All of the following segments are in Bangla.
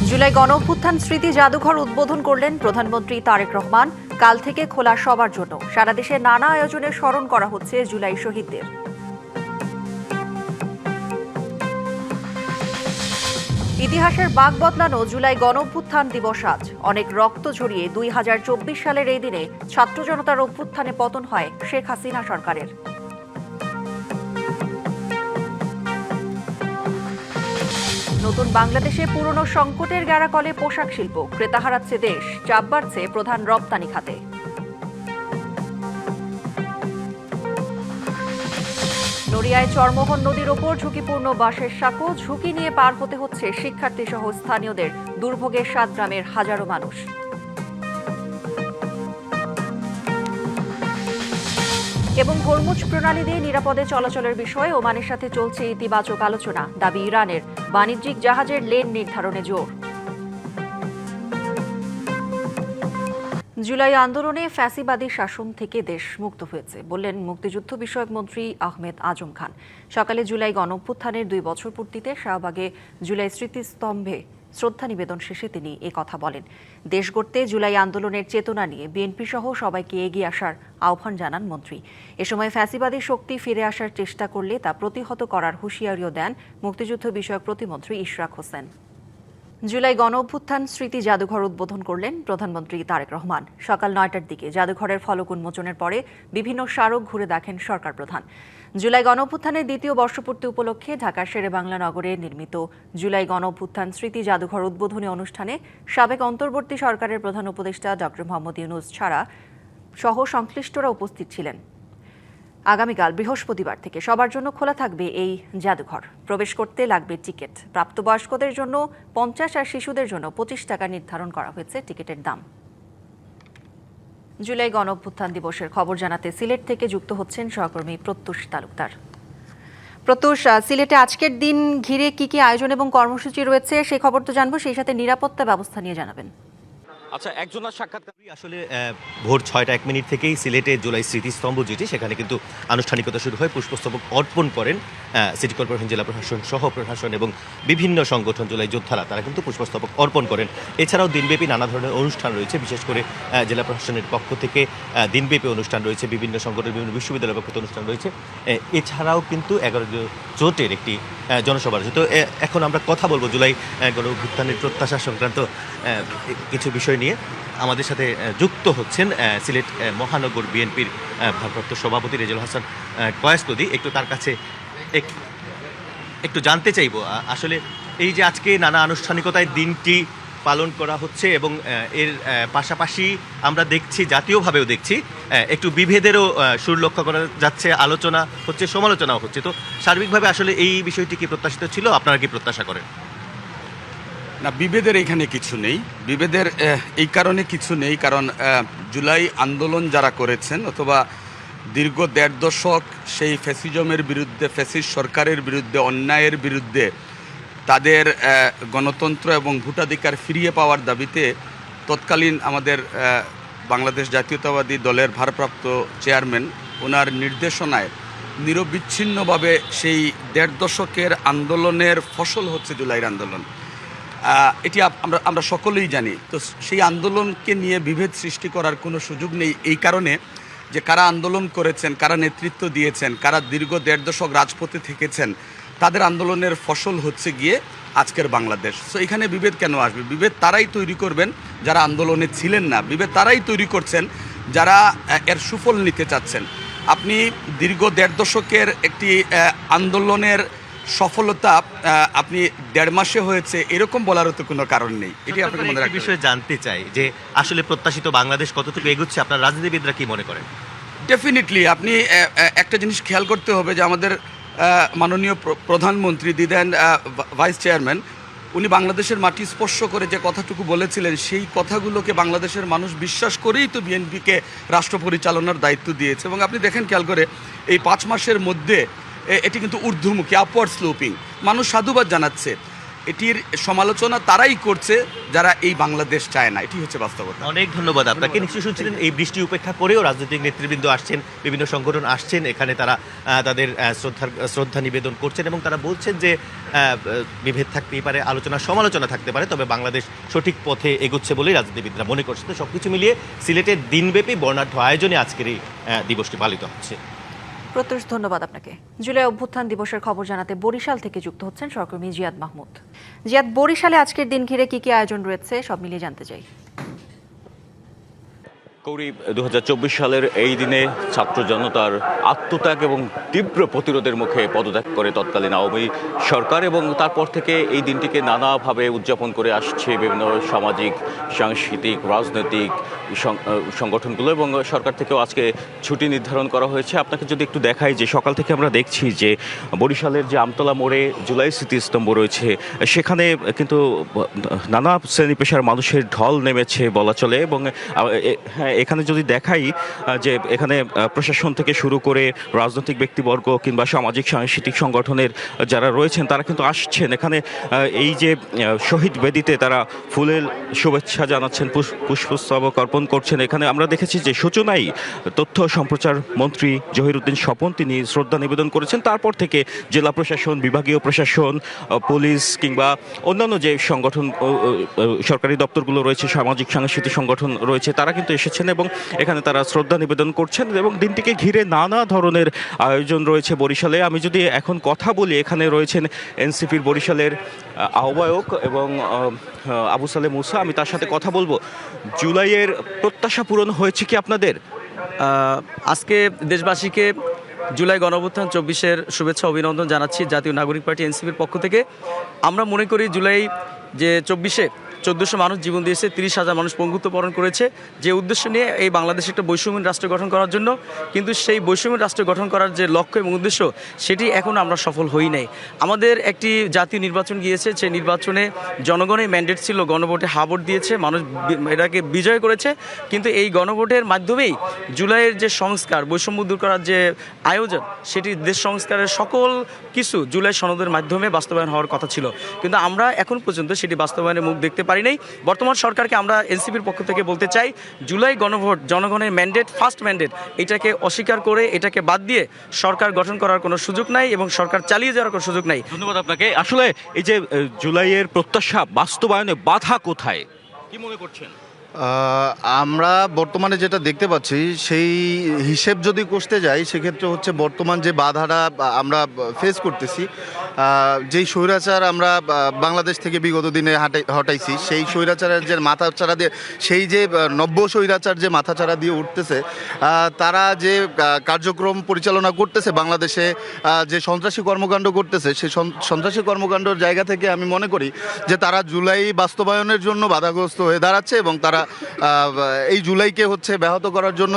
জুলাই গণঅভ্যুত্থান স্মৃতি জাদুঘর উদ্বোধন করলেন প্রধানমন্ত্রী তারেক রহমান। কাল থেকে খোলা সবার জন্য। সারা দেশে নানা আয়োজনে স্মরণ করা হচ্ছে জুলাই শহীদদের। ইতিহাসের বাঁক বদলানো জুলাই গণঅভ্যুত্থান দিবস আজ। অনেক রক্ত ঝরিয়ে 2024 সালের এই দিনে ছাত্র জনতার অভ্যুত্থানে পতন হয় শেখ হাসিনা সরকারের। নতুন বাংলাদেশে পুরনো সংকটের গ্যারাকলে পোশাক শিল্প। ক্রেতা হারাচ্ছে দেশ, চাপ বাড়ছে প্রধান রপ্তানি খাতে। নড়িয়ায় চরমোহন নদীর ওপর ঝুঁকিপূর্ণ বাঁশের সাঁকো। ঝুঁকি নিয়ে পার হতে হচ্ছে শিক্ষার্থী সহ স্থানীয়দের। দুর্ভোগের 7 গ্রামের হাজারো মানুষ। এবং হরমুজ প্রণালী দিয়ে নিরাপদে চলাচলের বিষয়ে ওমানের সাথে চলছে ইতিবাচক আলোচনা। দাবি ইরানের, বাণিজ্যিক জাহাজের লেন নির্ধারণে জোর। জুলাই আন্দোলনে ফ্যাসিবাদী শাসন থেকে দেশ মুক্ত হয়েছে বললেন মুক্তিযুদ্ধ বিষয়ক মন্ত্রী আহমেদ আজম খান। সকালে জুলাই গণঅভ্যুত্থানের 2 বছর পূর্তিতে শাহবাগে জুলাই স্মৃতিস্তম্ভে শ্রদ্ধা নিবেদন শেষে তিনি কথা বলেন। দেশ গড়তে জুলাই আন্দোলনের চেতনা নিয়ে বিএনপি সহ সবাইকে এগিয়ে আসার আহ্বান জানান মন্ত্রী। এ সময় ফ্যাসিবাদী শক্তি ফিরে আসার চেষ্টা করলে তা প্রতিহত করার হুঁশিয়ারিও দেন মুক্তিযুদ্ধ বিষয়ক প্রতিমন্ত্রী ইশরাক হোসেন। জুলাই গণঅভ্যুত্থান স্মৃতি জাদুঘর উদ্বোধন করলেন প্রধানমন্ত্রী তারেক রহমান। সকাল 9টার দিকে জাদুঘরের ফলক উন্মোচনের পরে বিভিন্ন স্মারক ঘুরে দেখেন সরকার প্রধান। জুলাই গণঅভ্যুত্থানের 2য় বর্ষপূর্তি উপলক্ষে ঢাকার শেরেবাংলা নগরে নির্মিত জুলাই গণঅভ্যুত্থান স্মৃতি জাদুঘর উদ্বোধনী অনুষ্ঠানে সাবেক অন্তর্বর্তী সরকারের প্রধান উপদেষ্টা ডক্টর মোহাম্মদ ইউনূস ছাড়া সহ সংশ্লিষ্টরা উপস্থিত ছিলেন। আগামীকাল বৃহস্পতিবার থেকে সবার জন্য খোলা থাকবে এই জাদুঘর। প্রবেশ করতে লাগবে টিকিট। প্রাপ্তবয়স্কদের জন্য 50 আর শিশুদের জন্য 25 টাকা নির্ধারণ করা হয়েছে টিকিটের দাম। জুলাই গণঅভ্যুত্থান দিবসের খবর জানাতে সিলেট থেকে যুক্ত হচ্ছেন সহকর্মী প্রত্যুষ তালুকদার। প্রত্যুষ, সিলেটে আজকের দিন ঘিরে কি আয়োজন এবং কর্মসূচি রয়েছে সেই খবর তো জানবো, সেই সাথে নিরাপত্তা ব্যবস্থা নিয়ে জানাবেন। আচ্ছা, একজনের সাক্ষাৎকারী আসলে ভোর 6টা 1 মিনিট থেকেই সিলেটে জুলাই স্মৃতিস্তম্ভ যেটি সেখানে কিন্তু আনুষ্ঠানিকতা শুরু হয়। পুষ্পস্তবক অর্পণ করেন সিটি কর্পোরেশন, জেলা প্রশাসন, সহ প্রশাসন এবং বিভিন্ন সংগঠন, জুলাই যোদ্ধারা তারা কিন্তু পুষ্পস্তবক অর্পণ করেন। এছাড়াও দিনব্যাপী নানা ধরনের অনুষ্ঠান রয়েছে। বিশেষ করে জেলা প্রশাসনের পক্ষ থেকে দিনব্যাপী অনুষ্ঠান রয়েছে, বিভিন্ন সংগঠন, বিভিন্ন বিশ্ববিদ্যালয়ের পক্ষ থেকে অনুষ্ঠান রয়েছে। এছাড়াও কিন্তু 11 জোটের একটি জনসভা রয়েছে। তো এখন আমরা কথা বলবো জুলাই গণঅভ্যুত্থানের প্রত্যাশা সংক্রান্ত কিছু বিষয় নিয়ে। আমাদের সাথে যুক্ত হচ্ছেন সিলেট মহানগর বিএনপির ভারপ্রাপ্ত সভাপতি রেজাউল হাসান কয়াসতদী। একটু তার কাছে একটু জানতে চাইব, আসলে এই যে আজকে নানা আনুষ্ঠানিকতায় দিনটি পালন করা হচ্ছে এবং এর পাশাপাশি আমরা দেখছি, জাতীয়ভাবেও দেখছি একটু বিভেদেরও সুর লক্ষ্য করা যাচ্ছে, আলোচনা হচ্ছে, সমালোচনাও হচ্ছে। তো সার্বিকভাবে আসলে এই বিষয়টি কি প্রত্যাশিত ছিল? আপনারা কি প্রত্যাশা করেন? না, বিভেদের এখানে কিছু নেই। বিভেদের এই কারণে কিছু নেই, কারণ জুলাই আন্দোলন যারা করেছেন অথবা দীর্ঘ 1.5 দশক সেই ফ্যাসিজমের বিরুদ্ধে, ফ্যাসিস্ট সরকারের বিরুদ্ধে, অন্যায়ের বিরুদ্ধে তাদের গণতন্ত্র এবং ভোটাধিকার ফিরিয়ে পাওয়ার দাবিতে তৎকালীন আমাদের বাংলাদেশ জাতীয়তাবাদী দলের ভারপ্রাপ্ত চেয়ারম্যান ওনার নির্দেশনায় নিরবিচ্ছিন্নভাবে সেই 1.5 দশকের আন্দোলনের ফসল হচ্ছে জুলাইয়ের আন্দোলন। এটি আমরা সকলেই জানি। তো সেই আন্দোলনকে নিয়ে বিভেদ সৃষ্টি করার কোনো সুযোগ নেই, এই কারণে যে কারা আন্দোলন করেছেন, কারা নেতৃত্ব দিয়েছেন, কারা দীর্ঘ 1.5 দশক রাজপথে থেকেছেন, তাদের আন্দোলনের ফসল হচ্ছে গিয়ে আজকের বাংলাদেশ। সো এখানে বিভেদ কেন আসবে? বিভেদ তারাই তৈরি করবেন যারা আন্দোলনে ছিলেন না। বিভেদ তারাই তৈরি করছেন যারা এর সুফল নিতে চাচ্ছেন। আপনি দীর্ঘ 1.5 দশকের একটি আন্দোলনের সফলতা আপনি 1.5 মাসে হয়েছে এরকম বলারও তো কোনো কারণ নেই। এটি আপনাকে মনে রাখতে বিষয়ে জানতে চাই যে আসলে প্রত্যাশিত বাংলাদেশ কতটুকু এগুচ্ছে, আপনার রাজনীতিবিদরা কি মনে করেন? ডেফিনেটলি আপনি একটা জিনিস খেয়াল করতে হবে যে আমাদের মাননীয় প্রধানমন্ত্রী দিদেন ভাইস চেয়ারম্যান, উনি বাংলাদেশের মাটি স্পর্শ করে যে কথাটুকু বলেছিলেন সেই কথাগুলোকে বাংলাদেশের মানুষ বিশ্বাস করেই তো বিএনপিকে রাষ্ট্র পরিচালনার দায়িত্ব দিয়েছে। এবং আপনি দেখেন খেয়াল করে এই 5 মাসের মধ্যে এটি কিন্তু ঊর্ধ্বমুখী, আপওয়ার্ড স্লোপিং। মানুষ সাধুবাদ জানাচ্ছে। এটির সমালোচনা তারাই করছে যারা এই বাংলাদেশ চায় না। এটি হচ্ছে বাস্তবতা। অনেক ধন্যবাদ আপনাকে। নিশ্চয়ই শুনছিলেন এই বৃষ্টি উপেক্ষা করেও রাজনৈতিক নেতৃবৃন্দ আসছেন, বিভিন্ন সংগঠন আসছেন, এখানে তারা তাদের শ্রদ্ধা নিবেদন করছেন এবং তারা বলছেন যে বিভেদ থাকতেই পারে, আলোচনা সমালোচনা থাকতে পারে, তবে বাংলাদেশ সঠিক পথে এগোচ্ছে বলেই রাজনীতিবিদরা মনে করছেন। তো সবকিছু মিলিয়ে সিলেটের দিনব্যাপী বর্ণাঢ্য আয়োজনে আজকের এই দিবসটি পালিত হচ্ছে। প্রত্যুষ ধন্যবাদ আপনাকে। জুলাই অভ্যুত্থান দিবসের খবর জানাতে বরিশাল থেকে যুক্ত হচ্ছেন সহকর্মী জিয়াদ মাহমুদ। জিয়াদ, বরিশালে আজকের দিন ঘিরে কি কি আয়োজন রয়েছে সব মিলিয়ে জানতে চাই। কৌরি, 2024 সালের এই দিনে ছাত্র জনতার আত্মত্যাগ এবং তীব্র প্রতিরোধের মুখে পদত্যাগ করে তৎকালীন আওয়ামী সরকার, এবং তারপর থেকে এই দিনটিকে নানাভাবে উদযাপন করে আসছে বিভিন্ন সামাজিক, সাংস্কৃতিক, রাজনৈতিক সংগঠনগুলো, এবং সরকার থেকেও আজকে ছুটি নির্ধারণ করা হয়েছে। আপনাকে যদি একটু দেখাই যে সকাল থেকে আমরা দেখছি যে বরিশালের যে আমতলা মোড়ে জুলাই স্মৃতিস্তম্ভ রয়েছে, সেখানে কিন্তু নানা শ্রেণী পেশার মানুষের ঢল নেমেছে বলা চলে। এবং এখানে যদি দেখাই যে এখানে প্রশাসন থেকে শুরু করে রাজনৈতিক ব্যক্তিবর্গ কিংবা সামাজিক সাংস্কৃতিক সংগঠনের যারা রয়েছেন তারা কিন্তু আসছেন এখানে। এই যে শহীদ বেদিতে তারা ফুলের শুভেচ্ছা জানাচ্ছেন, পুষ্পস্তবক অর্পণ করছেন। এখানে আমরা দেখেছি যে সূচনায় তথ্য সম্প্রচার মন্ত্রী জহিরুদ্দিন স্বপন তিনি শ্রদ্ধা নিবেদন করেছেন। তারপর থেকে জেলা প্রশাসন, বিভাগীয় প্রশাসন, পুলিশ কিংবা অন্যান্য যে সংগঠন, সরকারি দপ্তরগুলো রয়েছে, সামাজিক সাংস্কৃতিক সংগঠন রয়েছে, তারা কিন্তু এসেছেন এবং এখানে তারা শ্রদ্ধা নিবেদন করছেন। এবং দিনটিকে ঘিরে নানা ধরনের আয়োজন রয়েছে বরিশালে। আমি যদি এখন কথা বলি, এখানে রয়েছেন এনসিপির বরিশালের আহ্বায়ক এবং আবু সালে মুসা, আমি তার সাথে কথা বলবো। জুলাইয়ের প্রত্যাশা পূরণ হয়েছে কি আপনাদের? আজকে দেশবাসীকে জুলাই গণঅভ্যুত্থান 24-এর শুভেচ্ছা অভিনন্দন জানাচ্ছি জাতীয় নাগরিক পার্টি এনসিপির পক্ষ থেকে। আমরা মনে করি জুলাই যে 24-এ 1400 মানুষ জীবন দিয়েছে, 30,000 মানুষ পঙ্গুত্ব বরণ করেছে, যে উদ্দেশ্য নিয়ে এই বাংলাদেশে একটা বৈষম্যহীন রাষ্ট্র গঠন করার জন্য, কিন্তু সেই বৈষম্যহীন রাষ্ট্র গঠন করার যে লক্ষ্য এবং উদ্দেশ্য সেটি এখনও আমরা সফল হই নাই। আমাদের একটি জাতীয় নির্বাচন গিয়েছে, সেই নির্বাচনে জনগণের ম্যান্ডেট ছিল, গণভোটে হা ভোট দিয়েছে, মানুষ এটাকে বিজয় করেছে। কিন্তু এই গণভোটের মাধ্যমেই জুলাইয়ের যে সংস্কার, বৈষম্য দূর করার যে আয়োজন, সেটি দেশ সংস্কারের সকল কিছু জুলাই সনদের মাধ্যমে বাস্তবায়ন হওয়ার কথা ছিল, কিন্তু আমরা এখন পর্যন্ত সেটি বাস্তবায়নের মুখ দেখতে পারি নাই। বর্তমান সরকারকে আমরা এনসিপির পক্ষ থেকে বলতে চাই, জুলাই গণভোট জনগণের ম্যান্ডেট, ফার্স্ট ম্যান্ডেট, এটাকে অস্বীকার করে এটাকে বাদ দিয়ে সরকার গঠন করার কোনো সুযোগ নাই এবং সরকার চালিয়ে যাওয়ার কোনো সুযোগ নাই। ধন্যবাদ আপনাকে। আসলে এই যে জুলাইয়ের প্রত্যাশা বাস্তবায়নে বাধা কোথায়, কি মনে করছেন? আমরা বর্তমানে যেটা দেখতে পাচ্ছি সেই হিসেব যদি কষতে যাই, সেক্ষেত্রে হচ্ছে বর্তমান যে বাধাটা আমরা ফেস করতেছি, যেই স্বৈরাচার আমরা বাংলাদেশ থেকে বিগত দিনে হটাইছি, সেই স্বৈরাচারের যে মাথাচাড়া দিয়ে, সেই যে নব্য স্বৈরাচার যে মাথাচাড়া দিয়ে উঠতেছে, তারা যে কার্যক্রম পরিচালনা করতেছে বাংলাদেশে, যে সন্ত্রাসী কর্মকাণ্ড করতেছে, সেই সন্ত্রাসী কর্মকাণ্ডর জায়গা থেকে আমি মনে করি যে তারা জুলাই বাস্তবায়নের জন্য বাধাগ্রস্ত হয়ে দাঁড়াচ্ছে এবং তারা এই জুলাইকে হচ্ছে ব্যাহত করার জন্য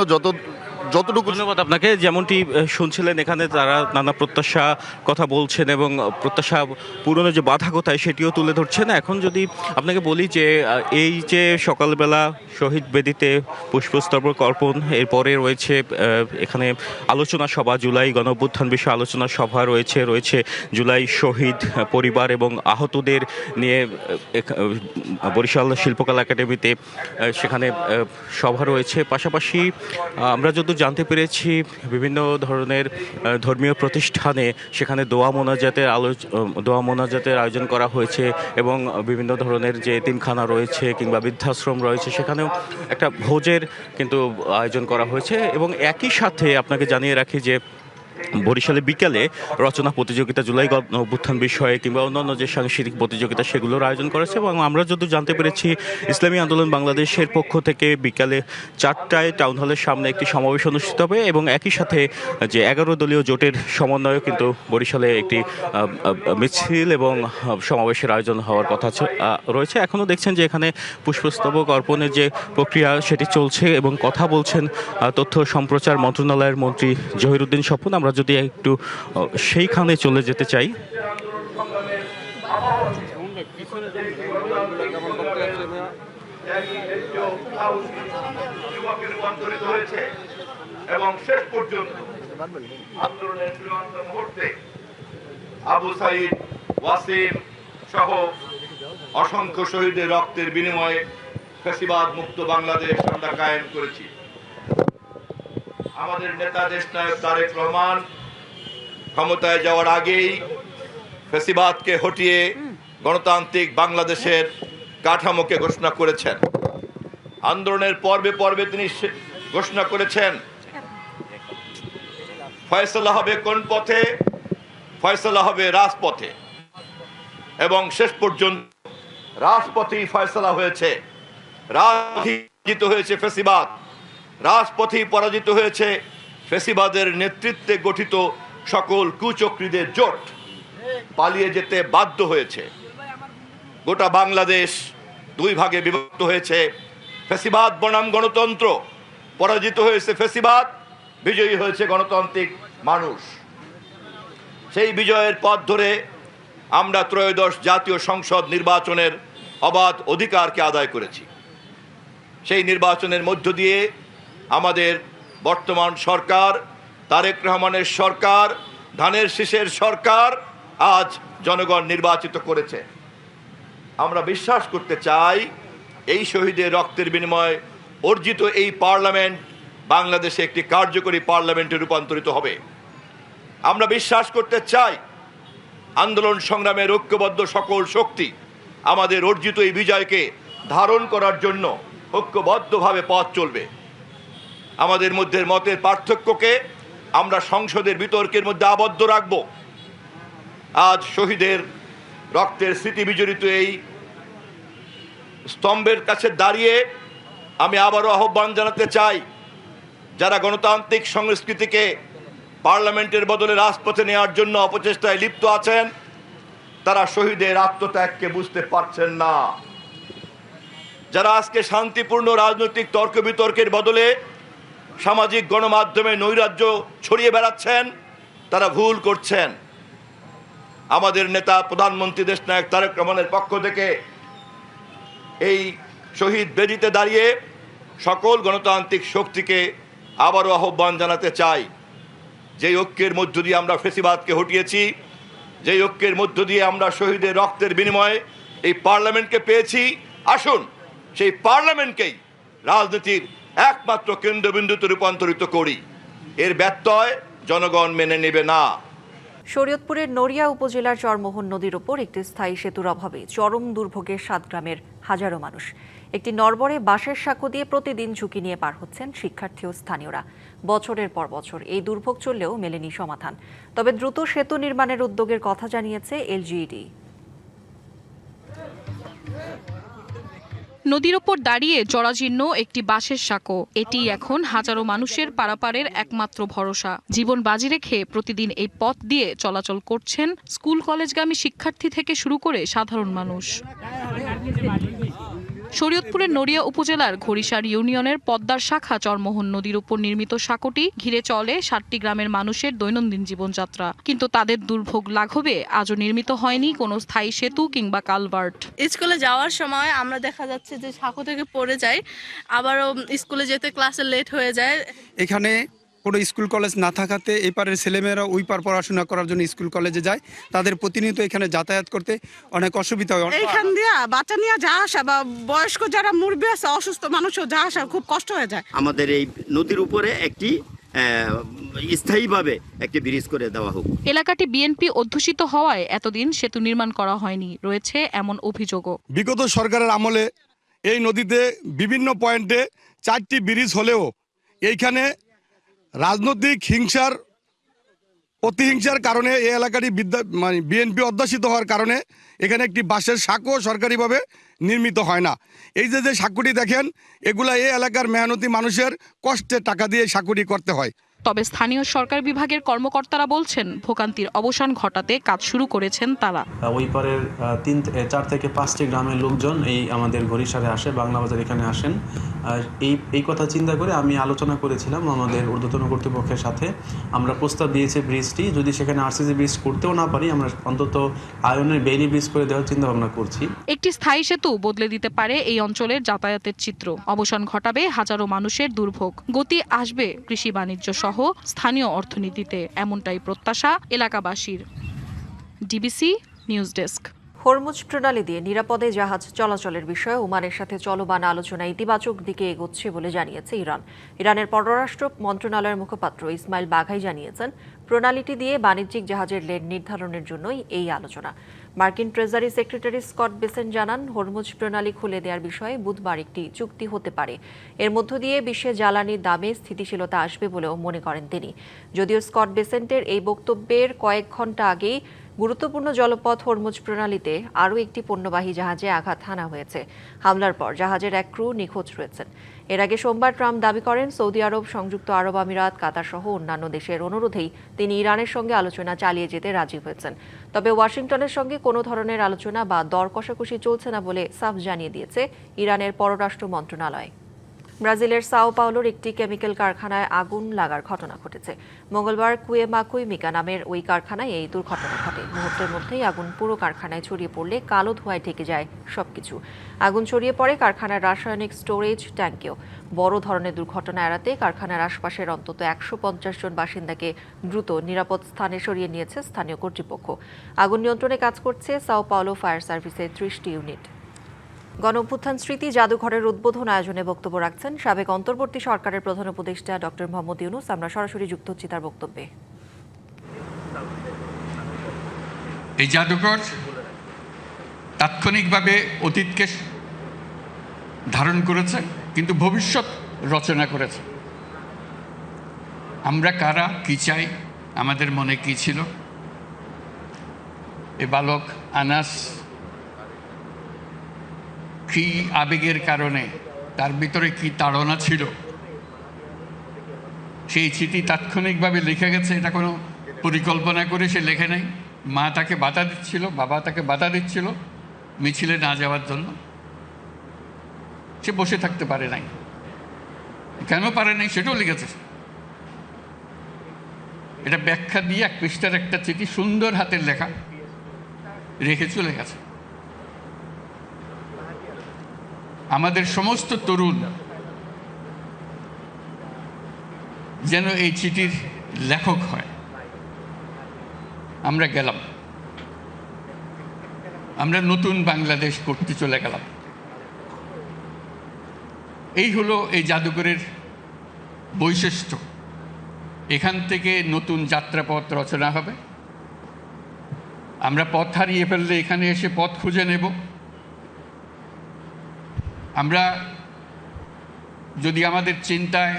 যতটুকু। ধন্যবাদ আপনাকে। যেমনটি শুনছিলেন, এখানে তারা নানা প্রত্যাশা কথা বলছেন এবং প্রত্যাশা পূরণের যে বাধা কোথায় সেটিও তুলে ধরছেন। এখন যদি আপনাকে বলি যে এই যে সকালবেলা শহীদ বেদিতে পুষ্পস্তবক অর্পণ, এরপরে রয়েছে এখানে আলোচনা সভা, জুলাই গণঅভ্যুত্থান বিষয়ে আলোচনা সভা রয়েছে জুলাই শহীদ পরিবার এবং আহতদের নিয়ে বরিশাল শিল্পকলা একাডেমিতে সেখানে সভা রয়েছে। পাশাপাশি আমরা যত জানতে পেরেছি বিভিন্ন ধরনের ধর্মীয় প্রতিষ্ঠানে সেখানে দোয়া মোনাজাতের আয়োজন করা হয়েছে এবং বিভিন্ন ধরনের যে এতিমখানা রয়েছে কিংবা বৃদ্ধাশ্রম রয়েছে সেখানেও একটা ভোজের কিন্তু আয়োজন করা হয়েছে। এবং একই সাথে আপনাকে জানিয়ে রাখি যে বরিশালে বিকেলে রচনা প্রতিযোগিতা, জুলাই অভ্যুত্থান বিষয়ে কিংবা অন্যান্য যে সাংস্কৃতিক প্রতিযোগিতা সেগুলোর আয়োজন করেছে। এবং আমরা যদি জানতে পেরেছি ইসলামী আন্দোলন বাংলাদেশের পক্ষ থেকে বিকালে 4টায় টাউন হলের সামনে একটি সমাবেশ অনুষ্ঠিত হবে এবং একই সাথে যে 11 দলীয় জোটের সমন্বয়ে কিন্তু বরিশালে একটি মিছিল এবং সমাবেশের আয়োজন হওয়ার কথা রয়েছে। এখনও দেখছেন যে এখানে পুষ্পস্তবক অর্পণের যে প্রক্রিয়া সেটি চলছে এবং কথা বলছেন তথ্য সম্প্রচার মন্ত্রণালয়ের মন্ত্রী জহিরুদ্দিন স্বপন। আমরা যদি একটু সেইখানে চলে যেতে চাই। এবং শেষ পর্যন্ত আন্দোলনের চূড়ান্ত মুহূর্তে আবু সাইদ, ওয়াসিম, সহ অসংখ্য শহীদের রক্তের বিনিময়ে ফ্যাসিবাদ মুক্ত বাংলাদেশ আমরা কায়েম করেছি। আমাদের নেতা দেশনায়ক তারেক রহমান ক্ষমতায় যাওয়ার আগেই ফ্যাসিবাদকে হটিয়ে গণতান্ত্রিক বাংলাদেশের কাঠামোকে ঘোষণা করেছেন। আন্দোলনের পর্বে পর্বে তিনি ঘোষণা করেছেন ফয়সালা হবে কোন পথে, ফয়সালা হবে রাজপথে, এবং শেষ পর্যন্ত রাজপথেই ফয়সালা হয়েছে। রাজপথিত হয়েছে ফ্যাসিবাদ, রাজপথেই পরাজিত হয়েছে ফ্যাসিবাদের নেতৃত্বে গঠিত সকল কুচক্রীদের জোট। পালিয়ে যেতে বাধ্য হয়েছে। গোটা বাংলাদেশ দুই ভাগে বিভক্ত হয়েছে। ফ্যাসিবাদ বনাম গণতন্ত্র। পরাজিত হয়েছে ফ্যাসিবাদ, বিজয়ী হয়েছে গণতান্ত্রিক মানুষ। সেই বিজয়ের পথ ধরে আমরা ত্রয়োদশ জাতীয় সংসদ নির্বাচনের অবাধ অধিকারকে আদায় করেছি। সেই নির্বাচনের মধ্য দিয়ে আমাদের বর্তমান সরকার, তারেক রহমানের সরকার, ধানের শীষের সরকার আজ জনগণ নির্বাচিত করেছে। আমরা বিশ্বাস করতে চাই এই শহীদের রক্তের বিনিময়ে অর্জিত এই পার্লামেন্ট বাংলাদেশে একটি কার্যকরী পার্লামেন্টে রূপান্তরিত হবে। আমরা বিশ্বাস করতে চাই আন্দোলন সংগ্রামের ঐক্যবদ্ধ সকল শক্তি আমাদের অর্জিত এই বিজয়কে ধারণ করার জন্য ঐক্যবদ্ধভাবে পথ চলবে। আমাদের মধ্যে মতের পার্থক্যকে আমরা সংসদের বিতর্কের মধ্যে আবদ্ধ রাখব। আজ শহীদের রক্তের স্মৃতি বিজড়িত এই স্তম্ভের কাছে দাঁড়িয়ে আমি আবারও আহ্বান জানাতে চাই, যারা গণতান্ত্রিক সংস্কৃতিকে পার্লামেন্টের বদলে রাজপথে নেওয়ার জন্য অপচেষ্টায় লিপ্ত আছেন, তারা শহীদের আত্মত্যাগকে বুঝতে পারছেন না। যারা আজকে শান্তিপূর্ণ রাজনৈতিক তর্ক বিতর্কের বদলে সামাজিক গণমাধ্যমে নৈরাজ্য ছড়িয়ে বেড়াচ্ছেন, তারা ভুল করছেন। আমাদের নেতা প্রধানমন্ত্রী দেশনায়ক তারেক রহমানের পক্ষ থেকে এই শহীদ বেদিতে দাঁড়িয়ে সকল গণতান্ত্রিক শক্তিকে আবারও আহ্বান জানাতে চাই, যে ঐক্যের মধ্য দিয়ে আমরা ফ্যাসিবাদকে হটিয়েছি, যে ঐক্যের মধ্য দিয়ে আমরা শহীদের রক্তের বিনিময়ে এই পার্লামেন্টকে পেয়েছি, আসুন সেই পার্লামেন্টকেই রাজনীতির একমাত্র কেন্দ্রবিন্দুতে রূপান্তরিত করি। এর ব্যত্যয় জনগণ মেনে নেবে না। শরীয়তপুরের নড়িয়া উপজেলার চরমোহন নদীর ওপর একটি স্থায়ী সেতুর অভাবে চরম দুর্ভোগে ৭ গ্রামের হাজারো মানুষ। একটি নড়বড়ে বাঁশের সাঁকো দিয়ে প্রতিদিন ঝুঁকি নিয়ে পার হচ্ছেন শিক্ষার্থী ও স্থানীয়রা। বছরের পর বছর এই দুর্ভোগ চললেও মেলেনি সমাধান। তবে দ্রুত সেতু নির্মাণের উদ্যোগের কথা জানিয়েছে এলজিইডি। নদীর ওপর দাঁড়িয়ে জরাজীর্ণ একটি বাঁশের সাঁকো, এটি এখন হাজারো মানুষের পারাপারের একমাত্র ভরসা। জীবন বাজি রেখে প্রতিদিন এই পথ দিয়ে চলাচল করছেন স্কুল কলেজগামী শিক্ষার্থী থেকে শুরু করে সাধারণ মানুষ। শরীয়তপুরের নড়িয়া উপজেলার ঘড়িসার ইউনিয়নের পদ্মার শাখা চরমোহন নদীর উপর নির্মিত সাঁকোটি ঘিরে চলে ৭টি গ্রামের মানুষের দৈনন্দিন জীবনযাত্রা। কিন্তু তাদের দুর্ভোগ লাঘবে আজও নির্মিত হয়নি কোনো স্থায়ী সেতু কিংবা কালভার্ট। স্কুলে যাওয়ার সময় আমরা দেখা যাচ্ছে যে সাঁকো থেকে পড়ে যাই, আবারও স্কুলে যেতে ক্লাসে লেট হয়ে যায়। এখানে কোনো স্কুল কলেজ না থাকাতে এপারের ছেলেমেয়েরা ওই পার পড়াশোনা করার জন্য স্কুল কলেজে যায়, তাদের প্রতিনিয়ত এখানে যাতায়াত করতে অনেক অসুবিধা হয়। এইখান দিয়ে বাচ্চা নিয়ে যাওয়া আসা বা বয়স্ক যারা মুরব্বী আছে, অসুস্থ মানুষও যাওয়া আসা খুব কষ্ট হয়ে যায়। আমাদের এই নদীর উপরে একটি স্থায়ীভাবে একটি ব্রিজ করে দেওয়া হোক। এলাকাটি বিএনপি অধ্যুষিত হওয়ায় এতদিন সেতু নির্মাণ করা হয়নি, রয়েছে এমন অভিযোগও। বিগত সরকারের আমলে এই নদীতে বিভিন্ন পয়েন্টে 4টি ব্রিজ হলেও এইখানে রাজনৈতিক প্রতিহিংসার কারণে এই এলাকাটি বিএনপি অধ্যুষিত হওয়ার কারণে এখানে একটি বাঁশের সাঁকো সরকারিভাবে নির্মিত হয় না। এই যে সাঁকোটি দেখেন, এগুলা এই এলাকার মেহনতি মানুষের কষ্টে টাকা দিয়ে সাঁকোটি করতে হয়। তবে স্থানীয় সরকার বিভাগের কর্মকর্তারা বলছেন ভোগান্তির অবসান ঘটাতে কাজ শুরু করেছেন তারা। ওই পারের 4 থেকে 5টি গ্রামের লোকজন এই আমাদের ঘড়িসারে আসে, বাংলা বাজার এখানে আসেন। আর এই কথা চিন্তা করে আমি আলোচনা করেছিলাম আমাদের ঊর্ধ্বতন কর্তৃপক্ষের সাথে। আমরা প্রস্তাব দিয়েছি ব্রিজটি যদি সেখানে আরসিসি ব্রিজ করতেও না পারি, আমরা অন্তত আয়নের বেইলি ব্রিজ করে দেওয়ার চিন্তা ভাবনা করছি। একটি স্থায়ী সেতু বদলে দিতে পারে এই অঞ্চলের যাতায়াতের চিত্র, অবসান ঘটাবে হাজারো মানুষের দুর্ভোগ, গতি আসবে কৃষি বাণিজ্য সহ স্থানীয় অর্থনীতিতে, এমনটাই প্রত্যাশা এলাকাবাসীর। DBC news desk. হরমুজ প্রণালী দিয়ে নিরাপদে জাহাজ চলাচলের বিষয়ে ওমানের সাথে চলমান আলোচনা ইতিবাচক দিকে এগোচ্ছে বলে জানিয়েছে ইরান। ইরানের পররাষ্ট্র মন্ত্রণালয়ের মুখপাত্র ইসমাইল বাঘাই জানিয়েছেন, প্রণালীটি দিয়ে বাণিজ্যিক জাহাজের লেন নির্ধারণের জন্যই এই আলোচনা। মার্কিন ট্রেজারি সেক্রেটারি স্কট বেসেন্ট জানান, হরমুজ প্রণালী খুলে দেওয়ার বিষয়ে বুধবার একটি চুক্তি হতে পারে। এর মধ্য দিয়ে বিশ্বে জ্বালানির দামে স্থিতিশীলতা আসবে বলেও মনে করেন তিনি। যদিও স্কট বেসেন্টের এই বক্তব্যের কয়েক ঘণ্টা আগেই গুরুত্বপূর্ণ জলপথ হরমুজ প্রণালীতে আরও একটি পণ্যবাহী জাহাজে আঘাত হানা হয়েছে। হামলার পর জাহাজের এক ক্রু নিখোঁজ রয়েছেন। এর আগে সোমবার ট্রাম্প দাবি করেন, সৌদি আরব, সংযুক্ত আরব আমিরাত, কাতার সহ অন্যান্য দেশের অনুরোধেই তিনি ইরানের সঙ্গে আলোচনা চালিয়ে যেতে রাজি হয়েছেন। তবে ওয়াশিংটনের সঙ্গে কোনো ধরনের আলোচনা বা দর কষাকষি চলছে না বলে সাফ জানিয়ে দিয়েছে ইরানের পররাষ্ট্র মন্ত্রণালয়। ব্রাজিলের সাও পাওলোর একটি কেমিক্যাল কারখানায় আগুন লাগার ঘটনা ঘটেছে। মঙ্গলবার কুয়েমাকুইমিকা নামের ওই কারখানায় এই দুর্ঘটনা ঘটে। মুহূর্তের মধ্যেই আগুন পুরো কারখানায় ছড়িয়ে পড়লে কালো ধোঁয়ায় ঢেকে যায় সবকিছু। আগুন ছড়িয়ে পড়ে কারখানার রাসায়নিক স্টোরেজ ট্যাঙ্কেও। বড় ধরনের দুর্ঘটনা এড়াতে কারখানার আশপাশের অন্তত 150 জন বাসিন্দাকে দ্রুত নিরাপদ স্থানে সরিয়ে নিয়েছে স্থানীয় কর্তৃপক্ষ। আগুন নিয়ন্ত্রণে কাজ করছে সাও পাওলো ফায়ার সার্ভিসের 30টি ইউনিট। গণঅভ্যুত্থান স্মৃতি জাদুঘরের উদ্বোধন আয়োজনে বক্তব্য রাখছেন সাবেক অন্তর্বর্তী সরকারের প্রধান উপদেষ্টা ডক্টর মোহাম্মদ ইউনূস। আমরা সরাসরি যুক্ত হচ্ছি তার বক্তব্যে। এই জাদুঘর তাৎক্ষণিকভাবে অতীতকে ধারণ করেছে, কিন্তু ভবিষ্যৎ রচনা করেছে। আমরা কারা, কি চাই, আমাদের মনে কি ছিল। এ বালক আনাস কি আবেগের কারণে, তার ভিতরে কি তাড়না ছিল, সেই চিঠি তাৎক্ষণিকভাবে লিখে গেছে। এটা কোনো পরিকল্পনা করে সে লেখে নাই। মা তাকে বাধা দিচ্ছিল, বাবা তাকে বাধা দিচ্ছিল মিছিলে না যাওয়ার জন্য। সে বসে থাকতে পারে নাই। কেন পারে নাই সেটাও লিখেছে। এটা ব্যাখ্যা দিয়ে 1 পৃষ্ঠার একটা চিঠি, সুন্দর হাতের লেখা, রেখে চলে গেছে। আমাদের সমস্ত তরুণ যেন এই চিঠির লেখক হয়। আমরা গেলাম, আমরা নতুন বাংলাদেশ করতে চলে গেলাম। এই হলো এই জাদুঘরের বৈশিষ্ট্য। এখান থেকে নতুন যাত্রাপথ রচনা হবে। আমরা পথ হারিয়ে ফেললে এখানে এসে পথ খুঁজে নেব। আমরা যদি আমাদের চিন্তায়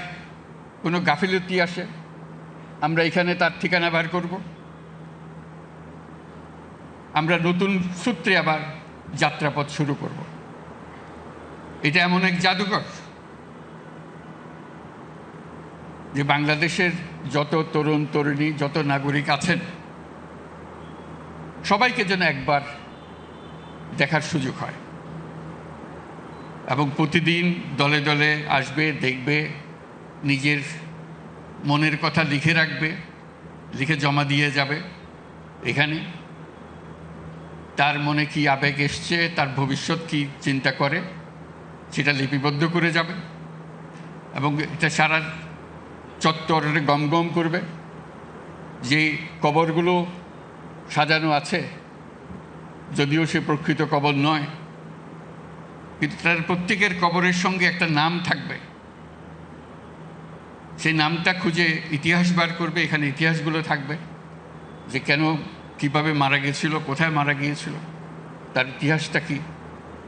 কোনো গাফিলতি আসে, আমরা এখানে তার ঠিকানা বার করব। আমরা নতুন সূত্রে আবার যাত্রাপথ শুরু করব। এটা এমন এক জাদুঘর যে বাংলাদেশের যত তরুণ তরুণী, যত নাগরিক আছেন, সবাইকে যেন একবার দেখার সুযোগ হয় এবং প্রতিদিন দলে দলে আসবে, দেখবে, নিজের মনের কথা লিখে রাখবে, লিখে জমা দিয়ে যাবে। এখানে তার মনে কি আবেগ এসছে, তার ভবিষ্যৎ কি চিন্তা করে, সেটা লিপিবদ্ধ করে যাবে এবং এটা সারা চত্বরে গমগম করবে। যে কবরগুলো সাজানো আছে, যদিও সে প্রকৃত কবর নয়, কিন্তু তার প্রত্যেকের কবরের সঙ্গে একটা নাম থাকবে। সেই নামটা খুঁজে ইতিহাস বার করবে। এখানে ইতিহাসগুলো থাকবে, যে কেন, কিভাবে মারা গিয়েছিল, কোথায় মারা গিয়েছিল, তার ইতিহাসটা কি।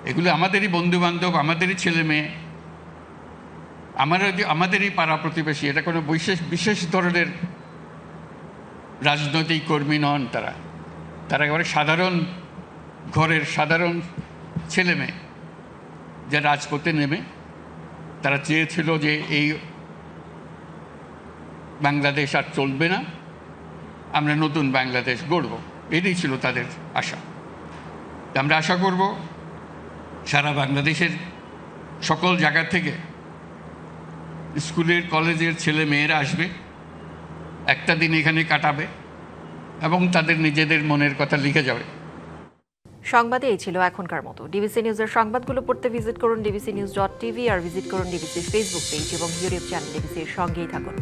এগুলো আমাদেরই বন্ধুবান্ধব, আমাদেরই ছেলে মেয়ে, আমাদেরই পাড়া প্রতিবেশী। এটা কোনো বিশেষ ধরনের রাজনৈতিক কর্মী নন। তারা একেবারে সাধারণ ঘরের সাধারণ ছেলে মেয়ে, যা রাজপথে নেমে তারা চেয়েছিল যে এই বাংলাদেশ আর চলবে না, আমরা নতুন বাংলাদেশ গড়ব। এটাই ছিল তাদের আশা। আমরা আশা করব সারা বাংলাদেশের সকল জায়গা থেকে স্কুলের, কলেজের ছেলে মেয়েরা আসবে, একটা দিন এখানে কাটাবে এবং তাদের নিজেদের মনের কথা লিখে যাবে। সংবাদে এই ছিল এখনকার মতো। ডিবিসি নিউজের সংবাদগুলো পড়তে ভিজিট করুন dbcnews.tv আর ভিজিট করুন ডিবিসির ফেসবুক পেজ এবং ইউটিউব চ্যানেল। ডিবিসির সঙ্গেই থাকুন।